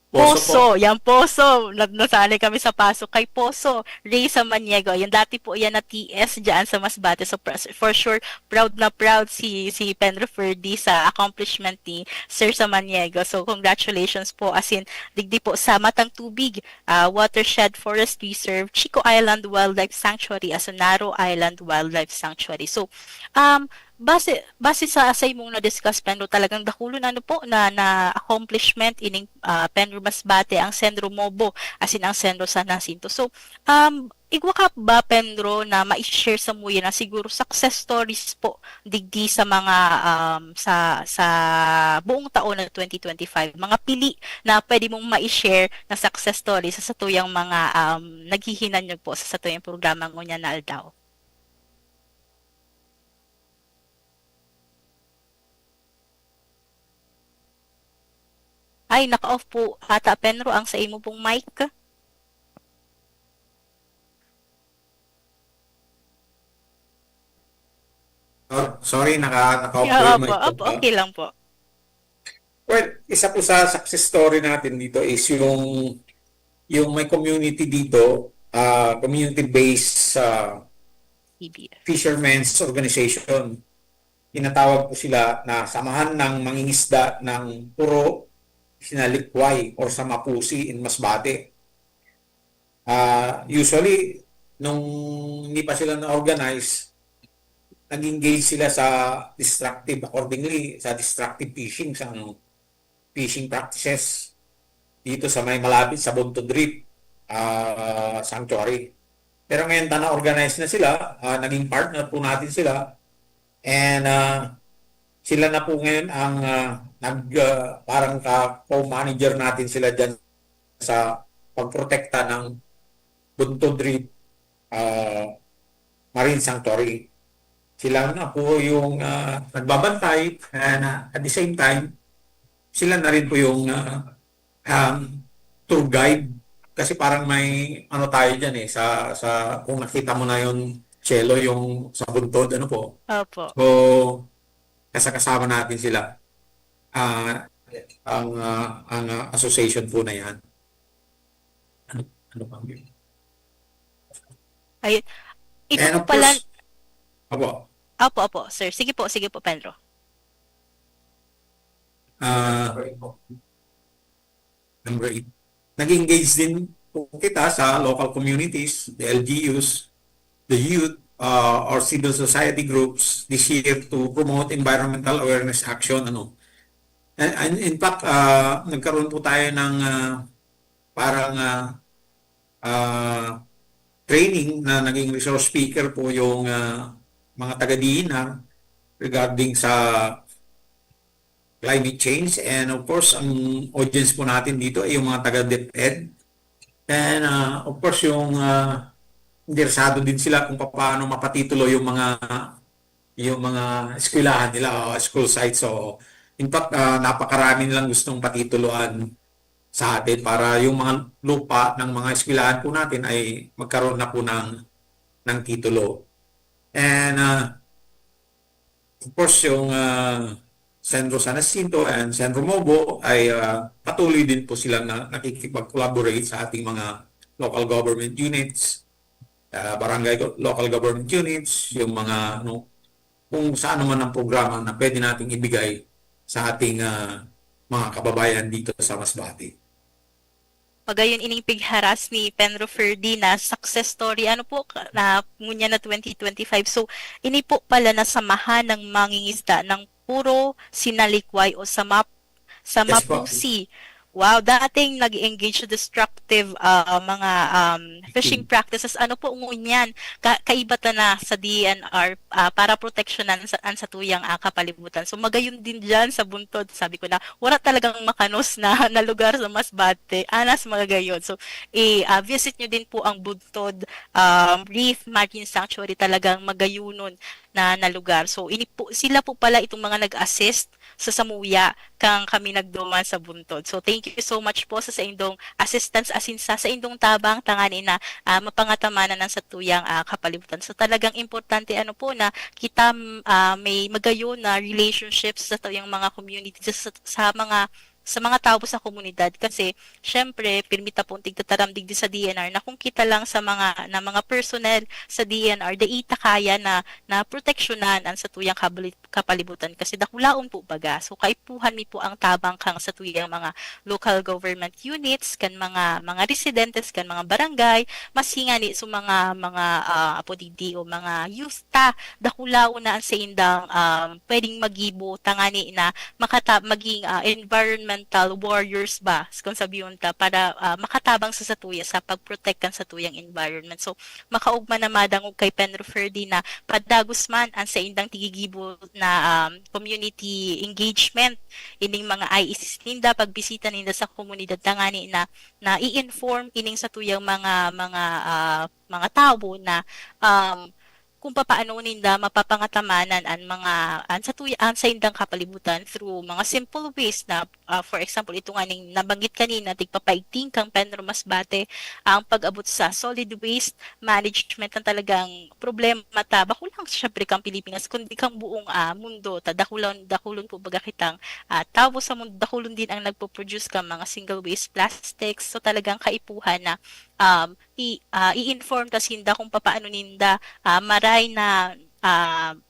Poso. Yan, Poso. Nasali kami sa Paso kay Poso. Ray Samaniego. Yan, dati po yan na TS dyan sa Masbate. So, for sure, proud na proud si Pedro Ferdi sa accomplishment ni Sir Samaniego. So, congratulations po. As in, digdi po sa Matang Tubig, Watershed Forest Reserve, Chico Island Wildlife Sanctuary, Asunaro Island Wildlife Sanctuary. So, base sa imong na-discuss Pedro, talagang dakulo na po na accomplishment ining Pedro Masbate ang Sendro Mobo as in ang Sendro San Jacinto. So igwa ka ba Pedro na ma-share sa muya na siguro success stories po digdi sa mga sa buong taon na 2025, mga pili na pwede mong ma-share na success stories sa tuyang mga naghihinanyog po sa tuyang programa ngunya na aldaw. Ay, naka-off po ata, Penro, ang sa imo pong mic. Sorry, naka-off Yeah, yung mic opo, ko. okay lang po. Well, isa po sa success story natin dito is yung may community dito, community-based EBF. fishermen's organization. Tinatawag po sila na samahan ng mangingisda ng puro, sinalikway or sa Mapusi in Masbate. Usually, nung hindi pa sila na-organize, nag-engage sila sa destructive fishing, sa fishing practices dito sa may malapit sa Buntod Reef Sanctuary. Pero ngayon na-organize na sila, naging partner po natin sila, and sila na po ngayon ang parang co-manager natin sila dyan sa pagprotekta ng Buntod Reef Marine Sanctuary. Sila na po yung nagbabantay, and at the same time, sila na rin po yung tour guide. Kasi parang may ano tayo dyan sa kung nakita mo na yung Cielo, yung sa Buntod, ano po. Opo. So, kasama natin sila. Ang association po na yan. Ano pa? Ay, ito And po of pala. course, Opo, sir. Sige po, Pedro. Number 8. Nag-engage din po kita sa local communities, the LGUs, the youth, or civil society groups this year to promote environmental awareness action. And in fact, nagkaroon po tayo ng parang training na naging resource speaker po yung mga taga-DENR regarding sa climate change. And of course, ang audience po natin dito ay yung mga taga-DepEd. And of course, yung interesado din sila kung paano mapatitulo yung mga eskwelahan nila o school sites. So, in fact, napakarami nilang gustong patituluan sa atin para yung mga lupa ng mga eskwelahan po natin ay magkaroon na po ng titulo. And of course, yung Centro San Jacinto and Centro Mobo ay patuloy din po silang nakikipag-collaborate sa ating mga local government units, barangay local government units, yung mga kung saan naman ang programa na pwede nating ibigay sa ating mga kababayan dito sa Masbate. Pagayon ining pigharas ni Penro Ferdi na success story ano po na ngunya na 2025. So ini po pala nasamahan ng mangingisda ng puro sinalikway o sa Yes po. Mapusi. Wow, dating nag-engage sa destructive mga fishing practices. Ano po ngunyan? Kaibata na sa DNR para proteksyonan sa tuyang kapalibutan. So magayon din dyan sa buntod. Sabi ko na, wala talagang makanos na lugar sa Masbate. Anas mga gayon. So visit nyo din po ang buntod Reef Marine Sanctuary. Talagang magayunon na lugar. So sila po pala itong mga nag-assist sa Samuya kang kami nagduman sa buntod. So thank you so much po sa indong assistance asinsa sa indong tabang tangani na mapangatamanan ng sa tuyang kapalibutan. So talagang importante ano po na kita may magayon na relationships sa tuyang mga community sa mga tao sa komunidad kasi syempre pirmita pong tigtataramdig din sa DNR na kung kita lang sa mga personnel sa DNR daita kaya na proteksyonan ang sa tuyang kapalibutan kasi dakulaon po baga so kaipuhan mi po ang tabang kang sa tuyang mga local government units kan mga residentes kan mga barangay masingani so mga apodidi o mga youth ta dakulaon na sa indang pwedeng magibo tangani na maging environmental warriors ba kung sabiyon ta para makatabang sa satuya sa pagprotect kan sa tuyang environment. So makaugma na madang og kay Penro Ferdi na padagos man ang sa indang tigigibo na community engagement ining mga IECs ninda pagbisita ninda sa komunidad tangani na i-inform ining sa tuyang mga tao na kung paano ninda mapapangatamanan ang sa indang kapalibutan through mga simple ways na for example ito nga ning nabanggit kanina tigpapaigting kang Penro Masbate ang pag-abot sa solid waste management ang talagang problema ta bako lang syempre kang Pilipinas kundi kang buong mundo ta dakulon po baga kitang tao sa mundo dakulon din ang nagpo-produce kang mga single waste plastics so talagang kaipuhan na i-inform kasi ninda kung paano ninda maray na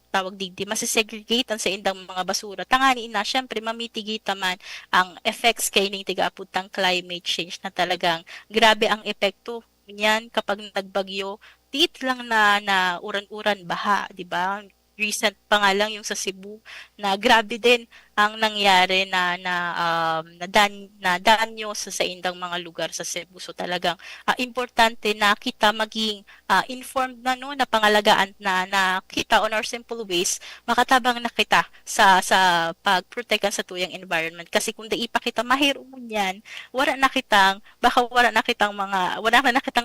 tawag digdi masisegregate sa indang mga basura tangani na syempre mamitigita man ang effects kay ning tigaaputang climate change na talagang grabe ang epekto niyan kapag nagbagyo tit lang na uran-uran baha di ba recent pa nga lang yung sa Cebu na grabe din ang nangyari na danyo sa indang mga lugar sa Cebu. So talagang importante na kita maging informed na pangalagaan na kita on our simple ways makatabang na kita sa pagprotektan sa tuyang environment kasi kung di pa kita mahiruon yan wala na kitang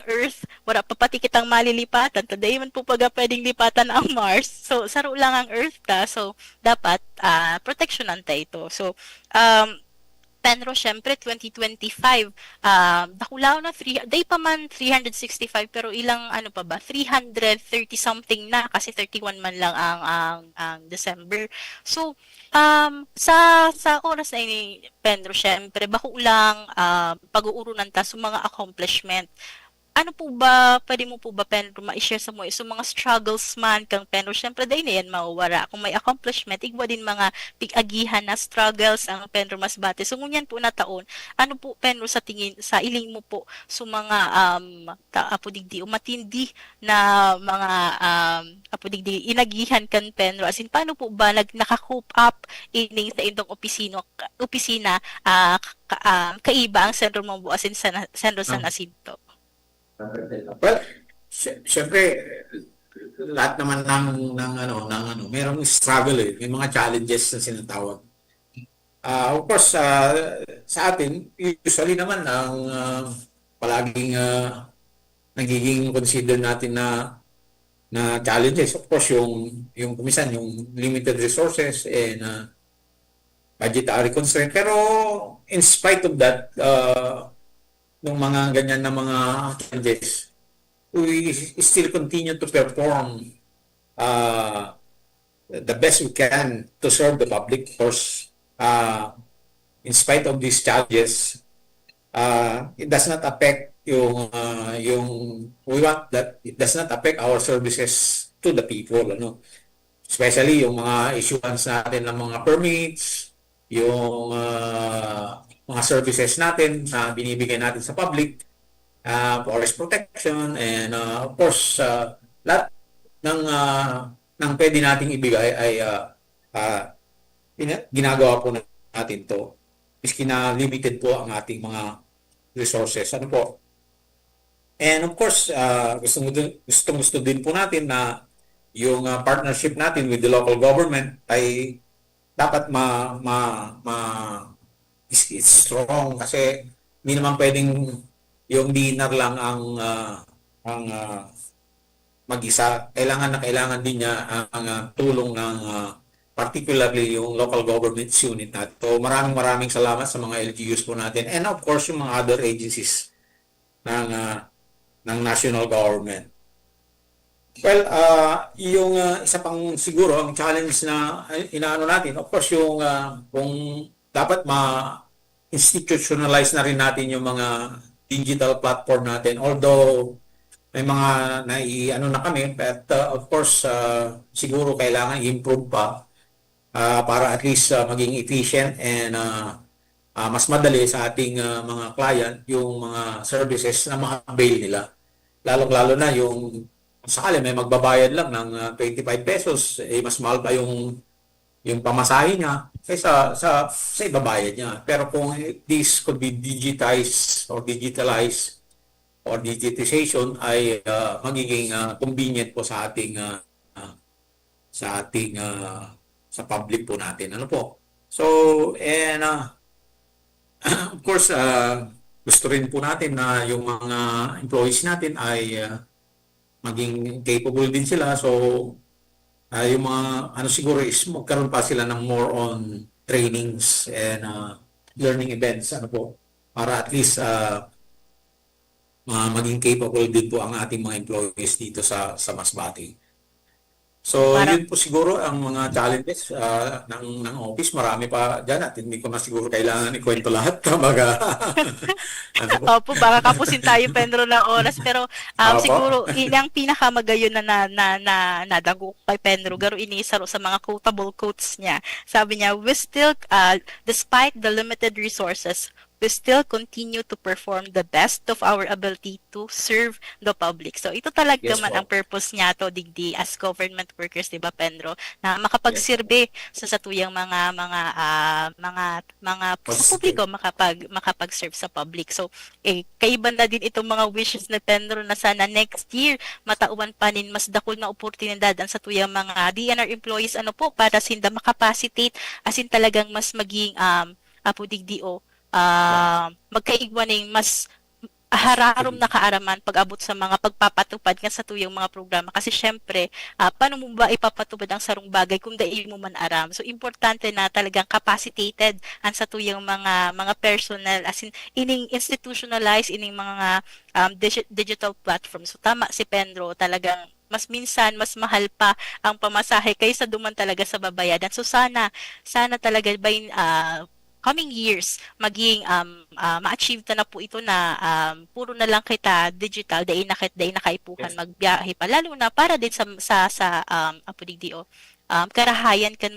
earth wala pa pati kitang malilipatan today man po pag pwedeng lipatan ang Mars so saro lang ang earth ta so dapat protectionan ta ito. So, Penro, syempre, 2025, dakulaw na, day pa man 365, pero ilang, 330 something na, kasi 31 man lang ang December. So, sa oras na ini, Penro, syempre, bako lang pag-uurunan ta sa mga accomplishment ano po ba, pwede mo po ba, Penro, ma-share sa mo, so mga struggles man kang Penro, syempre dahil na yan mawawara. Kung may accomplishment, igwa din mga pig-agihan na struggles ang Penro Masbate. So ngunyan po na taon, ano po, Penro, sa tingin, sa iling mo po, so mga, apo digdi, matindi na mga, apo digdi, inagihan kan Penro, as in, paano po ba naka-cope up ining sa indong opisina, kaiba ang sentro mo po, as in, sa sentro sa Nasinto? Well, syempre lahat naman ng merong struggle may mga challenges na sinatawag. Of course, sa atin usually naman ang palaging nagiging consider natin na challenges, of course, yung kumisan yung limited resources and budgetary constraint. Pero in spite of that, ng mga ganyan na mga challenges, we still continue to perform the best we can to serve the public. Of course, in spite of these challenges, it does not affect we want that it does not affect our services to the people, especially yung mga issuance natin ng mga permits, yung mga services natin na binibigay natin sa public, forest protection, and of course, lahat ng pwede nating ibigay ay ginagawa po natin to. Miski na limited po ang ating mga resources. Ano po? And of course, gusto din po natin na yung partnership natin with the local government ay dapat it's strong, kasi hindi naman pwedeng yung dinner lang ang mag-isa. Kailangan din niya ang tulong ng particularly yung local government unit natin. So maraming salamat sa mga LGUs po natin, and of course yung mga other agencies ng national government. Well, yung isa pang siguro ang challenge na inaano natin, of course, yung kung dapat ma-institutionalize na rin natin yung mga digital platform natin. Although may mga naiano na kami, but of course, siguro kailangan i-improve pa para at least maging efficient and mas madali sa ating mga client yung mga services na ma-avail nila. Lalong-lalo na yung sakali may magbabayad lang ng 25 pesos, mas mahal pa yung pamasahe niya kaysa sa ibabayad niya. Pero kung this could be digitized or digitalized or digitization, ay magiging convenient po sa ating sa public po natin. Ano po? So, and of course, gusto rin po natin na yung mga employees natin ay maging capable din sila. So, yung mga siguro is magkaroon pa sila ng more on trainings and learning events, para at least maging capable din po ang ating mga employees dito sa Masbate. So, yun po siguro ang mga challenges ng office. Marami pa dyan at hindi ko na siguro kailangan ikwento lahat. Opo, baka kapusin tayo, Pedro, ng oras. Pero siguro, ilang pinakamagayon na nadago kay Pedro, garo inisaro sa mga quotable quotes niya. Sabi niya, we still, despite the limited resources, we still continue to perform the best of our ability to serve the public. So ito talaga man ang purpose niya to digdi as government workers, 'di ba, Pedro? Na makapagserbe sa satuyang mga sa publiko, makapag-serve sa public. So kaiba na din itong mga wishes ni Pedro na sana next year matauban pa nin mas dakol na oportunidad ang satuyang mga DNR employees para sinda makapacitate asin talagang mas maging apo digdio magkaigwaning mas hararom na kaaraman pag-abot sa mga pagpapatupad nga sa tuyang mga programa. Kasi syempre, paano mo ba ipapatupad ang sarong bagay kung dahil mo man aram? So, importante na talagang capacitated ang sa tuyang mga personnel, as in, ining institutionalized, ining mga digital platforms. So, tama si Pedro, talagang mas minsan, mas mahal pa ang pamasahe kaysa duman talaga sa babayadan. So, sana talaga coming years maging ma-achieve na po ito na puro na lang kita digital day nakaipuhan Yes. magbiyahe pa lalo na para din sa apo digdio karahayan kan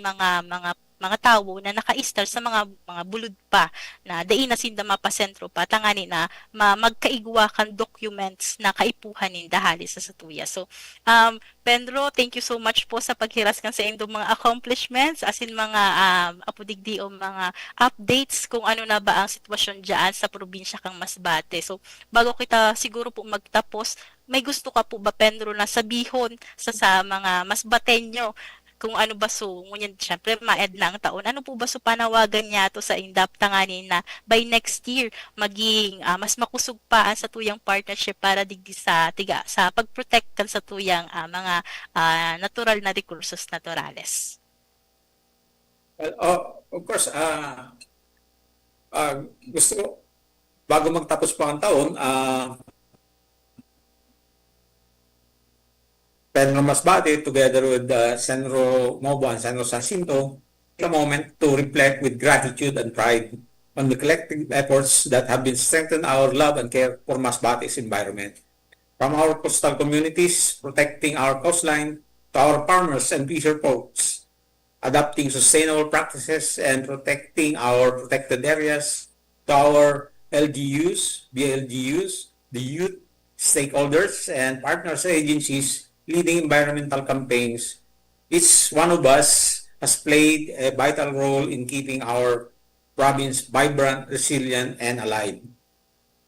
mga tawo na naka-istar sa mga bulod pa na dai na sinda mapasentro pa tangani na magkaigwa kan documents na kaipuhan ni dahali sa satuya. So Pedro, thank you so much po sa paghiras kan sa indong mga accomplishments as in mga apo digdio mga updates kung ano na ba ang sitwasyon diyan sa probinsya kang Masbate. So bago kita siguro po magtapos, may gusto ka po ba Pedro na sabihon sa mga Masbateño kung ano ba so, ngunyan syempre maed na ang taon. Ano po ba so panawagan niya to sa indap tanganin na by next year maging mas makusog pa ang sa tuyang partnership para digdi sa pagprotect kan sa tuyang mga natural na recursos naturales. Well, of course, gusto ko, bago magtapos pa ang taon, Pedro Masbate, together with Senro Mobo and Senro Jacinto, take a moment to reflect with gratitude and pride on the collective efforts that have been strengthened our love and care for Masbate's environment. From our coastal communities, protecting our coastline, to our farmers and fisher folks, adopting sustainable practices and protecting our protected areas, to our LGUs, BLGUs, the youth, stakeholders, and partners agencies leading environmental campaigns. Each one of us has played a vital role in keeping our province vibrant, resilient, and alive.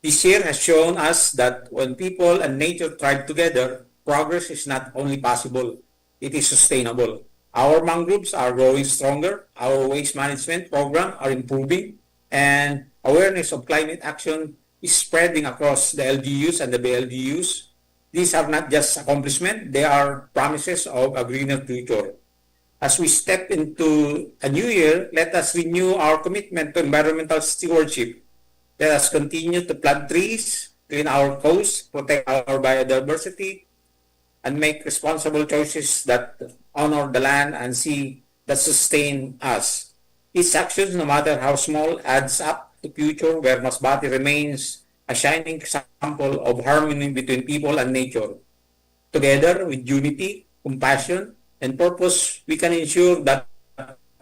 This year has shown us that when people and nature thrive together, progress is not only possible, it is sustainable. Our mangroves are growing stronger, our waste management program are improving, and awareness of climate action is spreading across the LGUs and the BLGUs. These are not just accomplishments, they are promises of a greener future. As we step into a new year, let us renew our commitment to environmental stewardship. Let us continue to plant trees, clean our coasts, protect our biodiversity, and make responsible choices that honor the land and sea that sustain us. These actions, no matter how small, adds up to future where Masbate remains a shining example of harmony between people and nature. Together, with unity, compassion, and purpose, we can ensure that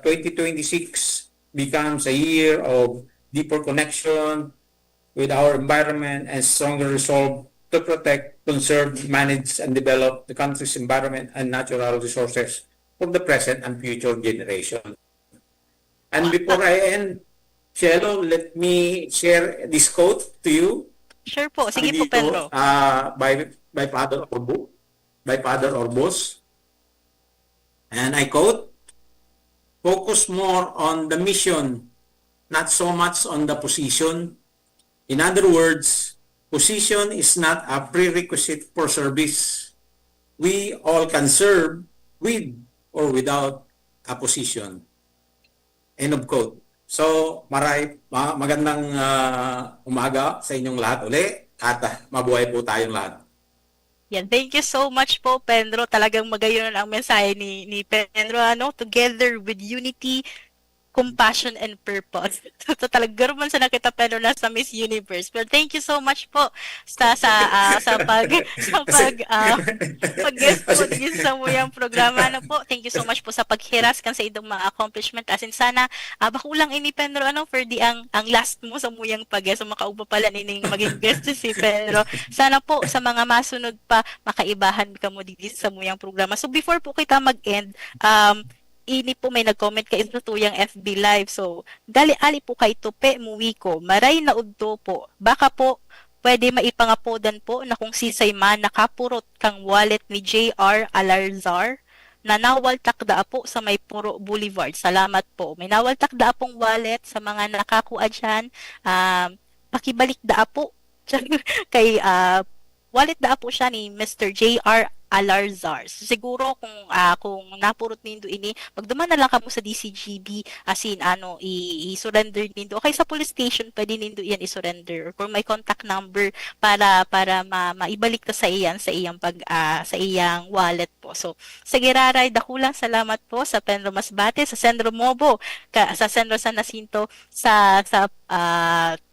2026 becomes a year of deeper connection with our environment and stronger resolve to protect, conserve, manage, and develop the country's environment and natural resources for the present and future generation. And before I end, Cielo, let me share this quote to you. Sure po, sige po Dito, Pedro. by Father Orbos. And I quote, "Focus more on the mission, not so much on the position. In other words, position is not a prerequisite for service. We all can serve with or without a position." End of quote. So, magandang umaga sa inyong lahat uli at mabuhay po tayong lahat. Yan, thank you so much po, Pedro. Talagang magayon ang mensahe ni Pedro, together with unity, compassion, and purpose. So talaga man sa nakita Pedro na sa Miss Universe. But thank you so much po sa pag-guest po din sa muyang programa. Thank you so much po sa paghiras kan sa idong mga accomplishment. As in sana, bakulang ini Pedro, for ang last mo sa muyang pag-guest. So makauba pala nining maging guest si Pedro. Sana po sa mga masunod pa, makaibahan ka mo dito sa muyang programa. So before po kita mag-end, ini po may nag-comment kay sa tuyang FB Live. So, dali-ali po kay Tupe Muwiko. Maray na udto po. Baka po, pwede maipangapodan po na kung sisay man nakapurot kang wallet ni JR Alarzar na nawal takda po sa may Puro Boulevard. Salamat po. May nawal takda pong wallet sa mga nakakuha dyan. Pakibalik da po kay wallet da po siya ni Mr. JR Alarzar. So, siguro kung napurot nindo ini, magduman na lang kamo sa DCGB as in i-surrender nindo. Okay, sa police station pwede nindo iyan i-surrender or kung may contact number para maibalik ta sa iyang wallet po. po. So, sige Raray, dakulang salamat po sa Penro Masbate, sa Sendro Mobo, sa Sendro San Jacinto, sa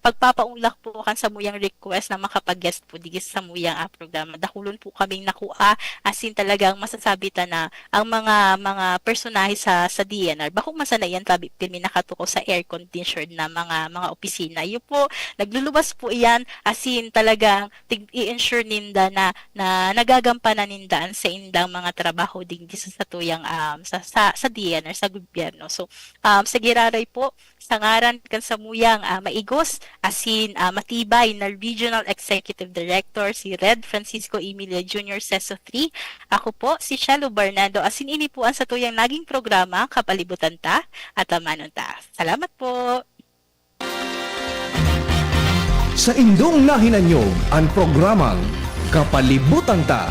pagpapaunlak po kan sa muyang request na makapag-guest po digis sa muyang programa. Dakulon po kaming nakuha, as in talagang masasabi ta na ang mga personahe sa DNR, bakong masanayan tabi pirmi nakatuko sa air conditioned na mga opisina. Yun po, naglulubas po iyan, as in talagang i-ensure ninda na nagagampanan nindaan sa indang mga trabaho din sa tuyang sa DNR, sa gobyerno. So, sa Giraray po, sa ngaran kan sa muyang maigos, asin matibay na Regional Executive Director si Red Francisco Emilia Jr. Seso 3. Ako po si Shelo Bernardo, asin ini po ang sa tuyang naging programa Kapalibutan Ta at Amanon Ta. Salamat po. Sa indong nahinanyog ang programang Kapalibutan Ta